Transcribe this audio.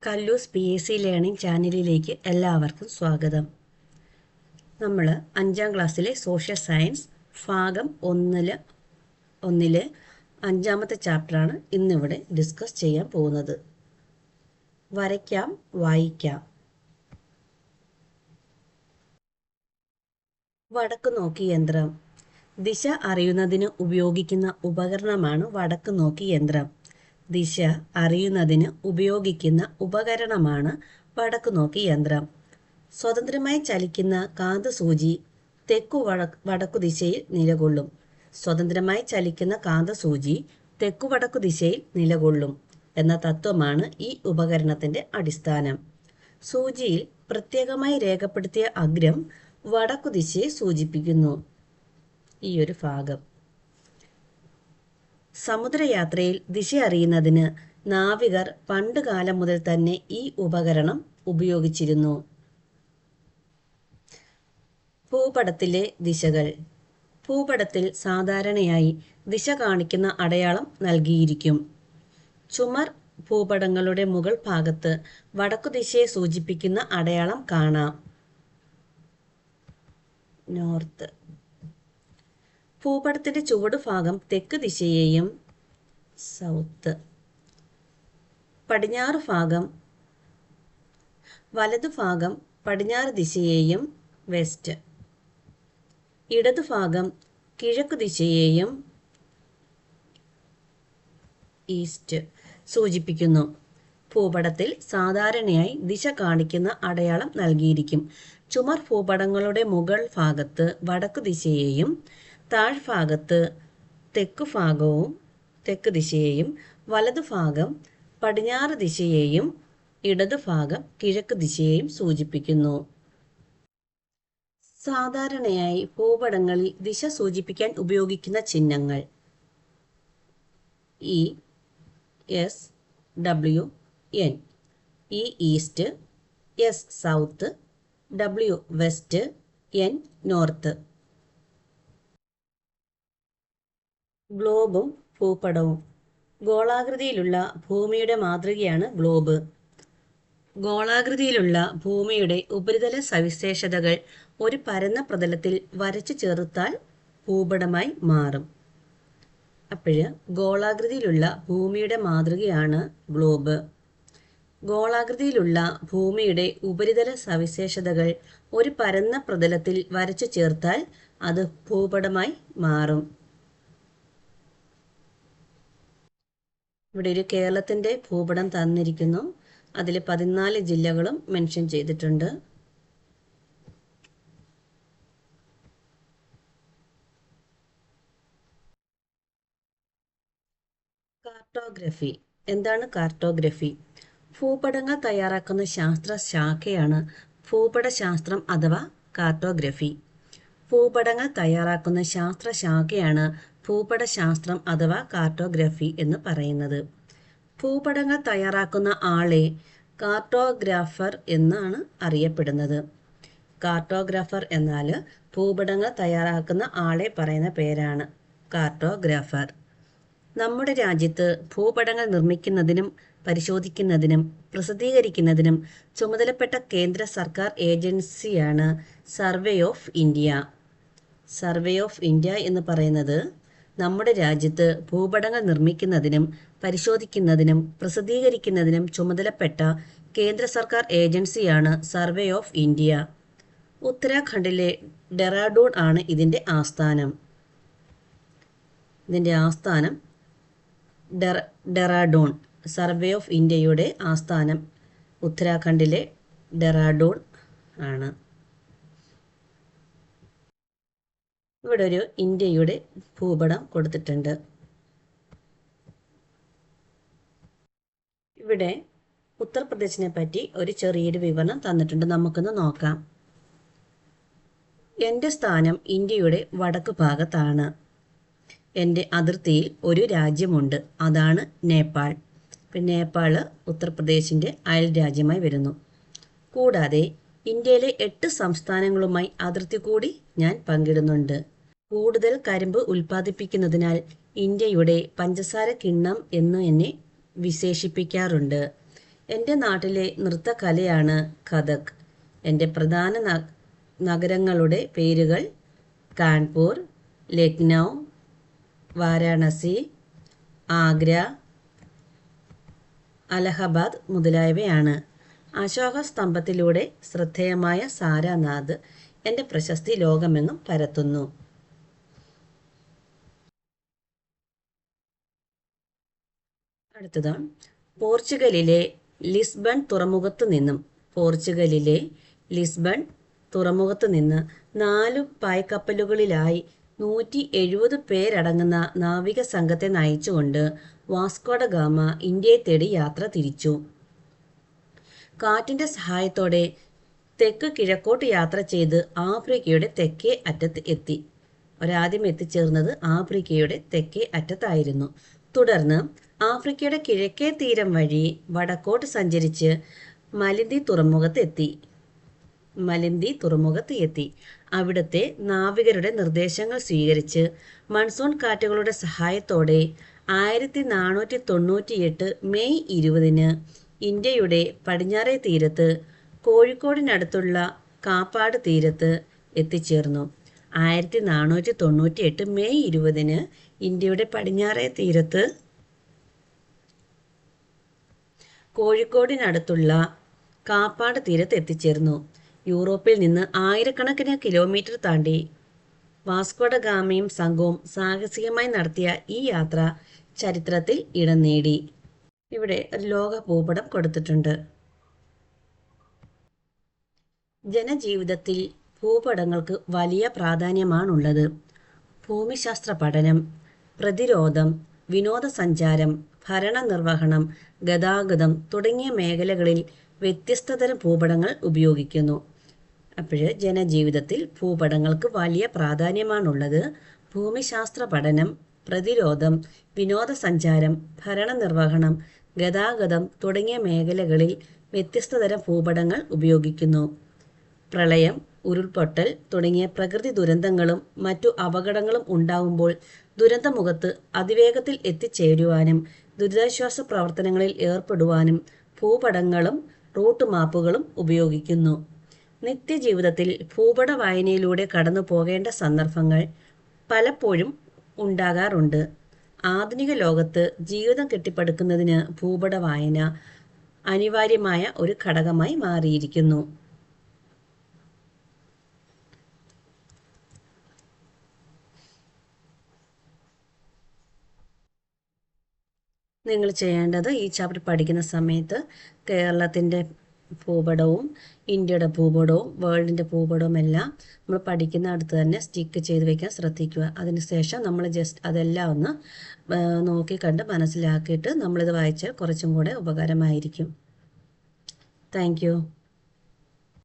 കല്ലൂസ് PSC learning ചാനലിലേക്ക് എല്ലാവർക്കും സ്വാഗതം. നമ്മൾ 5ാം ക്ലാസ്സിലെ സോഷ്യൽ സയൻസ് ഭാഗം 1-ലെ 5ാമത്തെ ചാപ്റ്ററാണ് ഇന്നിവിടെ ഡിസ്കസ് ചെയ്യാൻ പോകുന്നത്. വരയ്ക്കാം, വായിക്കാം. വടക്ക് നോക്കി യന്ത്രം. ദിശ അറിയുന്നതിന് ഉപയോഗിക്കുന്ന ഉപകരണമാണ് വടക്ക് നോക്കി യന്ത്രം. ദിശ അറിയുന്നതിന് ഉപയോഗിക്കുന്ന ഉപകരണമാണ് വടക്കുനോക്കി യന്ത്രം. സ്വതന്ത്രമായി ചലിക്കുന്ന കാന്തസൂചി വടക്കു ദിശയിൽ നിലകൊള്ളും. സ്വതന്ത്രമായി ചലിക്കുന്ന കാന്തസൂചി തെക്കുവടക്കു ദിശയിൽ നിലകൊള്ളും എന്ന തത്വമാണ് ഈ ഉപകരണത്തിന്റെ അടിസ്ഥാനം. സൂചിയിൽ പ്രത്യേകമായി രേഖപ്പെടുത്തിയ അഗ്രം വടക്കു ദിശയെ സൂചിപ്പിക്കുന്നു. ഈ ഒരു ഭാഗം സമുദ്രയാത്രയിൽ ദിശ അറിയുന്നതിന് നാവികർ പണ്ട് കാലം മുതൽ തന്നെ ഈ ഉപകരണം ഉപയോഗിച്ചിരുന്നു. ഭൂപടത്തിലെ ദിശകൾ. ഭൂപടത്തിൽ സാധാരണയായി ദിശ കാണിക്കുന്ന അടയാളം നൽകിയിരിക്കും. ചുമർ ഭൂപടങ്ങളുടെ മുകൾ ഭാഗത്ത് വടക്കു ദിശയെ സൂചിപ്പിക്കുന്ന അടയാളം കാണാം. നോർത്ത്. ഭൂപടത്തിന്റെ ചുവടുഭാഗം തെക്ക് ദിശയെയും സൗത്ത്. പടിഞ്ഞാറ് ഭാഗം വലതുഭാഗം പടിഞ്ഞാറ് ദിശയെയും വെസ്റ്റ്. ഇടതുഭാഗം കിഴക്ക് ദിശയെയും ഈസ്റ്റ് സൂചിപ്പിക്കുന്നു. ഭൂപടത്തിൽ സാധാരണയായി ദിശ കാണിക്കുന്ന അടയാളം നൽകിയിരിക്കും. ചുമർ ഭൂപടങ്ങളുടെ മുകൾ ഭാഗത്ത് വടക്കു ദിശയെയും താഴ്ഭാഗത്ത് തെക്ക് ദിശയെയും വലതുഭാഗം പടിഞ്ഞാറ് ദിശയെയും ഇടതുഭാഗം കിഴക്ക് ദിശയെയും സൂചിപ്പിക്കുന്നു. സാധാരണയായി ഭൂപടങ്ങളിൽ ദിശ സൂചിപ്പിക്കാൻ ഉപയോഗിക്കുന്ന ചിഹ്നങ്ങൾ E, S, W, N. E east, S south, W west, N north. ഗ്ലോബും ഭൂപടവും. ഗോളാകൃതിയിലുള്ള ഭൂമിയുടെ മാതൃകയാണ് ഗ്ലോബ്. ഗോളാകൃതിയിലുള്ള ഭൂമിയുടെ ഉപരിതല സവിശേഷതകൾ ഒരു പരന്ന പ്രതലത്തിൽ വരച്ചു ചേർത്താൽ ഭൂപടമായി മാറും. അപ്പോഴ് ഗോളാകൃതിയിലുള്ള ഭൂമിയുടെ മാതൃകയാണ് ഗ്ലോബ്. ഗോളാകൃതിയിലുള്ള ഭൂമിയുടെ ഉപരിതല സവിശേഷതകൾ ഒരു പരന്ന പ്രതലത്തിൽ വരച്ചു ചേർത്താൽ അത് ഭൂപടമായി മാറും. ഇവിടെ ഒരു കേരളത്തിന്റെ ഭൂപടം തന്നിരിക്കുന്നു. അതിൽ 14 ജില്ലകളും മെൻഷൻ ചെയ്തിട്ടുണ്ട്. കാർട്ടോഗ്രഫി. എന്താണ് കാർട്ടോഗ്രഫി? ഭൂപടങ്ങൾ തയ്യാറാക്കുന്ന ശാസ്ത്ര ശാഖയാണ് ഭൂപടശാസ്ത്രം അഥവാ കാർട്ടോഗ്രഫി. ഭൂപടങ്ങൾ തയ്യാറാക്കുന്ന ശാസ്ത്ര ശാഖയാണ് ഭൂപടശാസ്ത്രം അഥവാ കാർട്ടോഗ്രഫി എന്ന് പറയുന്നത്. ഭൂപടങ്ങൾ തയ്യാറാക്കുന്ന ആളെ കാർട്ടോഗ്രാഫർ എന്നാണ് അറിയപ്പെടുന്നത്. കാർട്ടോഗ്രാഫർ എന്നാൽ ഭൂപടങ്ങൾ തയ്യാറാക്കുന്ന ആളെ പറയുന്ന പേരാണ് കാർട്ടോഗ്രാഫർ. നമ്മുടെ രാജ്യത്ത് ഭൂപടങ്ങൾ നിർമ്മിക്കുന്നതിനും പരിശോധിക്കുന്നതിനും പ്രസിദ്ധീകരിക്കുന്നതിനും ചുമതലപ്പെട്ട കേന്ദ്ര സർക്കാർ ഏജൻസിയാണ് survey of India. Survey of India എന്ന് പറയുന്നത് നമ്മുടെ രാജ്യത്ത് ഭൂപടങ്ങൾ നിർമ്മിക്കുന്നതിനും പരിശോധിക്കുന്നതിനും പ്രസിദ്ധീകരിക്കുന്നതിനും ചുമതലപ്പെട്ട കേന്ദ്ര സർക്കാർ ഏജൻസിയാണ് സർവേ ഓഫ് ഇന്ത്യ. ഉത്തരാഖണ്ഡിലെ ഡെറാഡൂൺ ആണ് ഇതിൻ്റെ ആസ്ഥാനം. ഡെറാഡൂൺ. സർവേ ഓഫ് ഇന്ത്യയുടെ ആസ്ഥാനം ഉത്തരാഖണ്ഡിലെ ഡെറാഡൂൺ ആണ്. ഇവിടെ ഒരു ഇന്ത്യയുടെ ഭൂപടം കൊടുത്തിട്ടുണ്ട്. ഇവിടെ ഉത്തർപ്രദേശിനെ പറ്റി ഒരു ചെറിയൊരു വിവരണം തന്നിട്ടുണ്ട്. നമുക്കൊന്ന് നോക്കാം. എൻ്റെ സ്ഥാനം ഇന്ത്യയുടെ വടക്ക് ഭാഗത്താണ്. എൻ്റെ അതിർത്തിയിൽ ഒരു രാജ്യമുണ്ട്, അതാണ് നേപ്പാൾ. നേപ്പാൾ ഉത്തർപ്രദേശിൻ്റെ അയൽ രാജ്യമായി വരുന്നു. കൂടാതെ ഇന്ത്യയിലെ 8 സംസ്ഥാനങ്ങളുമായി അതിർത്തി കൂടി ഞാൻ പങ്കിടുന്നുണ്ട്. കൂടുതൽ കരിമ്പ് ഉൽപ്പാദിപ്പിക്കുന്നതിനാൽ ഇന്ത്യയുടെ പഞ്ചസാര കിണ്ണം എന്ന് എന്നെ വിശേഷിപ്പിക്കാറുണ്ട്. എൻ്റെ നാട്ടിലെ നൃത്തകലയാണ് കഥക്. എൻ്റെ പ്രധാന നഗരങ്ങളുടെ പേരുകൾ കാൺപൂർ, ലക്നൗ, വാരാണസി, ആഗ്ര, അലഹബാദ് മുതലായവയാണ്. അശോക സ്തംഭത്തിലൂടെ ശ്രദ്ധേയമായ സാരാനാഥ് എൻ്റെ പ്രശസ്തി ലോകമെങ്ങും പരത്തുന്നു. അടുത്തത് പോർച്ചുഗലിലെ ലിസ്ബൺ തുറമുഖത്ത് നിന്ന് 4 പായ്ക്കപ്പലുകളിലായി 170 പേരടങ്ങുന്ന നാവിക സംഘത്തെ നയിച്ചുകൊണ്ട് വാസ്കോഡ ഗാമ ഇന്ത്യയെ തേടി യാത്ര തിരിച്ചു. കാറ്റിൻ്റെ സഹായത്തോടെ തെക്ക് കിഴക്കോട്ട് യാത്ര ചെയ്ത് ആഫ്രിക്കയുടെ തെക്കേ അറ്റത്ത് എത്തി. ഒരാദ്യം എത്തിച്ചേർന്നത് ആഫ്രിക്കയുടെ തെക്കേ അറ്റത്തായിരുന്നു. തുടർന്ന് ആഫ്രിക്കയുടെ കിഴക്കേ തീരം വഴി വടക്കോട്ട് സഞ്ചരിച്ച് മലിന്ദി തുറമുഖത്ത് എത്തി. അവിടുത്തെ നാവികരുടെ നിർദ്ദേശങ്ങൾ സ്വീകരിച്ച് മൺസൂൺ കാറ്റുകളുടെ സഹായത്തോടെ 1498 മെയ് 20 ഇന്ത്യയുടെ പടിഞ്ഞാറേ തീരത്ത് കോഴിക്കോടിനടുത്തുള്ള കാപ്പാട് തീരത്ത് എത്തിച്ചേർന്നു. 1498 മെയ് 20 ഇന്ത്യയുടെ പടിഞ്ഞാറേ തീരത്ത് കോഴിക്കോടിനടുത്തുള്ള കാപ്പാട് തീരത്ത് എത്തിച്ചേർന്നു. യൂറോപ്പിൽ നിന്ന് ആയിരക്കണക്കിന് കിലോമീറ്റർ താണ്ടി വാസ്കോഡ ഗാമയും സംഘവും സാഹസികമായി നടത്തിയ ഈ യാത്ര ചരിത്രത്തിൽ ഇടം നേടി. ഇവിടെ ഒരു ലോക ഭൂപടം കൊടുത്തിട്ടുണ്ട്. ജനജീവിതത്തിൽ ഭൂപടങ്ങൾക്ക് വലിയ പ്രാധാന്യമാണുള്ളത്. ഭൂമിശാസ്ത്ര പഠനം, പ്രതിരോധം, വിനോദസഞ്ചാരം, ഭരണനിർവഹണം, ഗതാഗതം തുടങ്ങിയ മേഖലകളിൽ വ്യത്യസ്തതരം ഭൂപടങ്ങൾ ഉപയോഗിക്കുന്നു. അപ്പോൾ ജനജീവിതത്തിൽ ഭൂപടങ്ങൾക്ക് വലിയ പ്രാധാന്യമാണുള്ളത്. ഭൂമിശാസ്ത്ര പഠനം, പ്രതിരോധം, വിനോദസഞ്ചാരം, ഭരണനിർവഹണം, ഗതാഗതം തുടങ്ങിയ മേഖലകളിൽ വ്യത്യസ്തതരം ഭൂപടങ്ങൾ ഉപയോഗിക്കുന്നു. പ്രളയം, ഉരുൾപൊട്ടൽ തുടങ്ങിയ പ്രകൃതി ദുരന്തങ്ങളും മറ്റു അപകടങ്ങളും ഉണ്ടാകുമ്പോൾ ദുരന്തമുഖത്ത് അതിവേഗത്തിൽ എത്തിച്ചേരുവാനും ദുരിതാശ്വാസ പ്രവർത്തനങ്ങളിൽ ഏർപ്പെടുവാനും ഭൂപടങ്ങളും റൂട്ട് മാപ്പുകളും ഉപയോഗിക്കുന്നു. നിത്യജീവിതത്തിൽ ഭൂപട വായനയിലൂടെ കടന്നു പോകേണ്ട സന്ദർഭങ്ങൾ പലപ്പോഴും ഉണ്ടാകാറുണ്ട്. ആധുനിക ലോകത്ത് ജീവിതം കെട്ടിപ്പടുക്കുന്നതിന് ഭൂപട വായന അനിവാര്യമായ ഒരു ഘടകമായി മാറിയിരിക്കുന്നു. നിങ്ങൾ ചെയ്യേണ്ടത് ഈ ചാപ്റ്റർ പഠിക്കുന്ന സമയത്ത് കേരളത്തിൻ്റെ ഭൂപടവും ഇന്ത്യയുടെ ഭൂപടവും വേൾഡിൻ്റെ ഭൂപടവും എല്ലാം നമ്മൾ പഠിക്കുന്ന അടുത്ത് തന്നെ സ്റ്റിക്ക് ചെയ്ത് വയ്ക്കാൻ ശ്രദ്ധിക്കുക. അതിനുശേഷം നമ്മൾ ജസ്റ്റ് അതെല്ലാം ഒന്ന് നോക്കി കണ്ട് മനസ്സിലാക്കിയിട്ട് നമ്മളിത് വായിച്ചാൽ കുറച്ചും കൂടെ ഉപകാരമായിരിക്കും. Thank you.